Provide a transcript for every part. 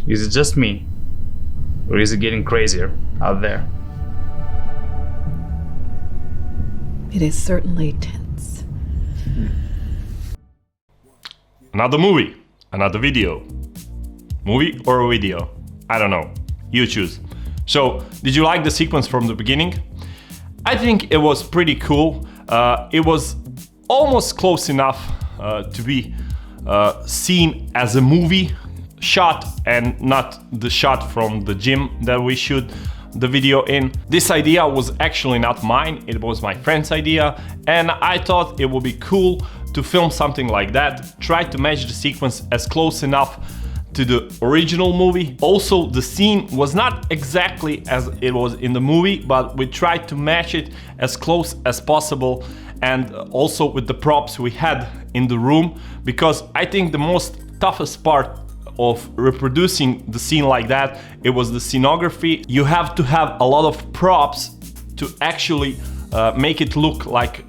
Is it just me? Or is it getting crazier out there? It is certainly tense. Another movie, another video. Movie or video? I don't know. You choose. So, did you like the sequence from the beginning? I think it was pretty cool. It was almost close enough to be seen as a movie shot and not the shot from the gym that we shoot the video in. This idea was actually not mine, it was my friend's idea, and I thought it would be cool to film something like that, try to match the sequence as close enough to the original movie. Also, the scene was not exactly as it was in the movie, but we tried to match it as close as possible, and also with the props we had in the room, because I think the most toughest part of reproducing the scene like that, it was the scenography. You have to have a lot of props to actually make it look like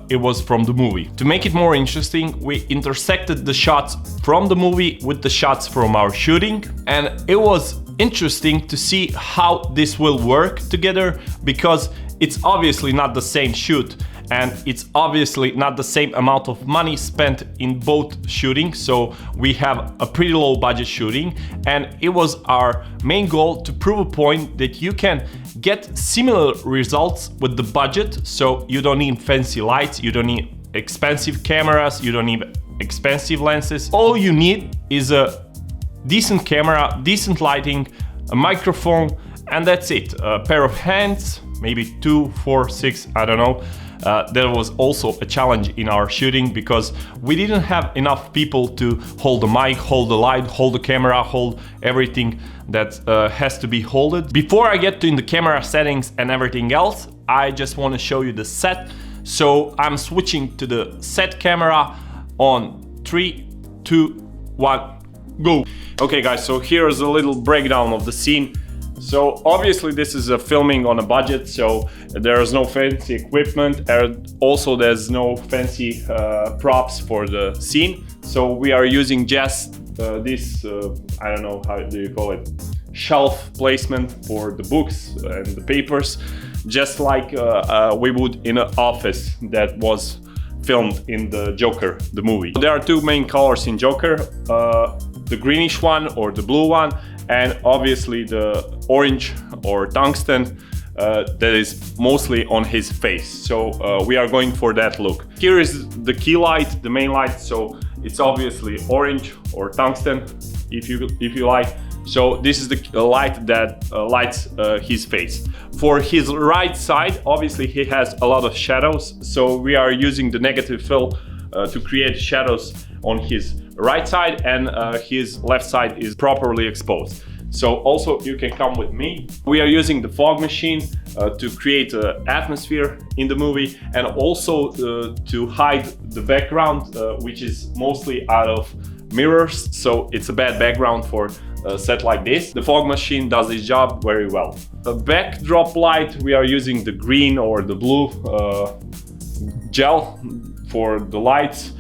it was from the movie. To make it more interesting, we intersected the shots from the movie with the shots from our shooting, and it was interesting to see how this will work together, because it's obviously not the same shoot, and it's obviously not the same amount of money spent in both shooting, so we have a pretty low budget shooting, and it was our main goal to prove a point that you can get similar results with the budget. So you don't need fancy lights, you don't need expensive cameras, you don't need expensive lenses. All you need is a decent camera, decent lighting, a microphone, and that's it. A pair of hands, maybe 2, 4, 6, I don't know. There was also a challenge in our shooting because we didn't have enough people to hold the mic, hold the light, hold the camera, hold everything that has to be held. Before I get to the camera settings and everything else, I just want to show you the set. So I'm switching to the set camera on 3, 2, 1, go. Okay guys, so here's a little breakdown of the scene. So obviously this is a filming on a budget, so there is no fancy equipment, and also there's no fancy props for the scene. So we are using just this, I don't know, how do you call it, shelf placement for the books and the papers, just like we would in an office that was filmed in the Joker, the movie. There are two main colors in Joker, the greenish one or the blue one, and obviously the orange or tungsten that is mostly on his face. So we are going for that look. Here is the key light, the main light, so it's obviously orange or tungsten if you like. So this is the light that lights his face. For his right side, obviously he has a lot of shadows, so we are using the negative fill to create shadows on his right side, and his left side is properly exposed. So also you can come with me. We are using the fog machine to create an atmosphere in the movie, and also to hide the background, which is mostly out of mirrors, so it's a bad background for a set like this. The fog machine does its job very well. The backdrop light, we are using the green or the blue gel for the lights.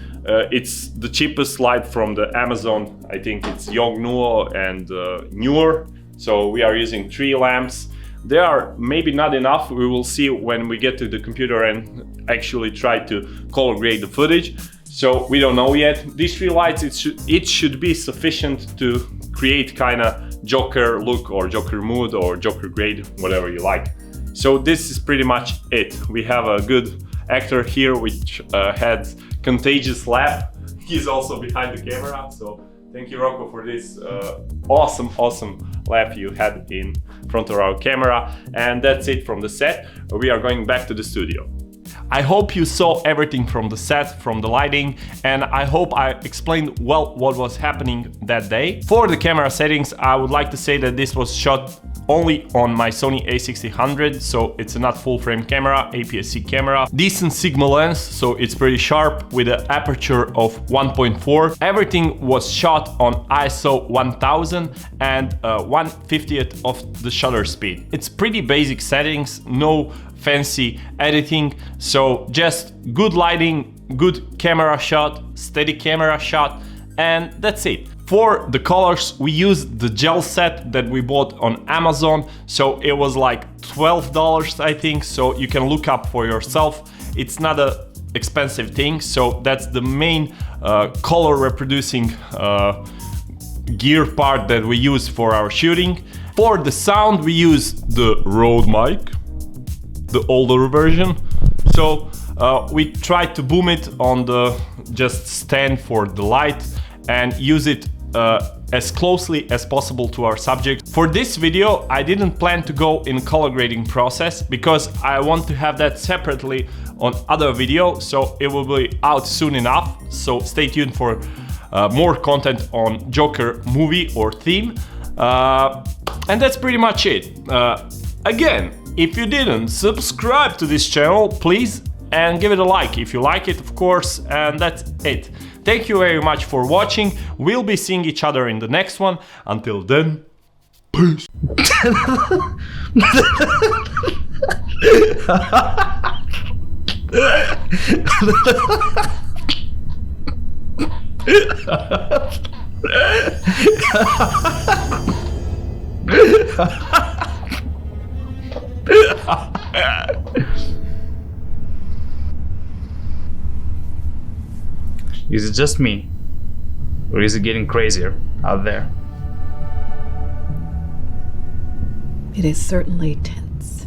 It's the cheapest light from the Amazon. I think it's Yongnuo and newer. So we are using 3 lamps. They are maybe not enough. We will see when we get to the computer and actually try to color grade the footage. So we don't know yet. These 3 lights, it should be sufficient to create kind of Joker look or Joker mood or Joker grade, whatever you like. So this is pretty much it. We have a good actor here which had contagious laugh. He's also behind the camera, so thank you Rocco for this awesome laugh you had in front of our camera. And that's it from the set. We are going back to the studio. I hope you saw everything from the set, from the lighting, and I hope I explained well what was happening that day. For the camera settings, I would like to say that this was shot only on my Sony a6000, so it's a not full-frame camera, APS-C camera. Decent Sigma lens, so it's pretty sharp with an aperture of 1.4. Everything was shot on ISO 1000 and 1/50th of the shutter speed. It's pretty basic settings, no fancy editing, so just good lighting, good camera shot, steady camera shot, and that's it. For the colors, we used the gel set that we bought on Amazon, so it was like $12, I think, so you can look up for yourself. It's not an expensive thing, so that's the main color reproducing gear part that we use for our shooting. For the sound, we use the Rode mic, the older version, so we tried to boom it on the just stand for the light and use it as closely as possible to our subject. For this video, I didn't plan to go in color grading process because I want to have that separately on other video, so it will be out soon enough. So stay tuned for more content on Joker movie or theme. And that's pretty much it. Again, if you didn't subscribe to this channel, please, and give it a like if you like it, of course, and that's it. Thank you very much for watching. We'll be seeing each other in the next one. Until then, peace. Is it just me? Or is it getting crazier out there? It is certainly tense.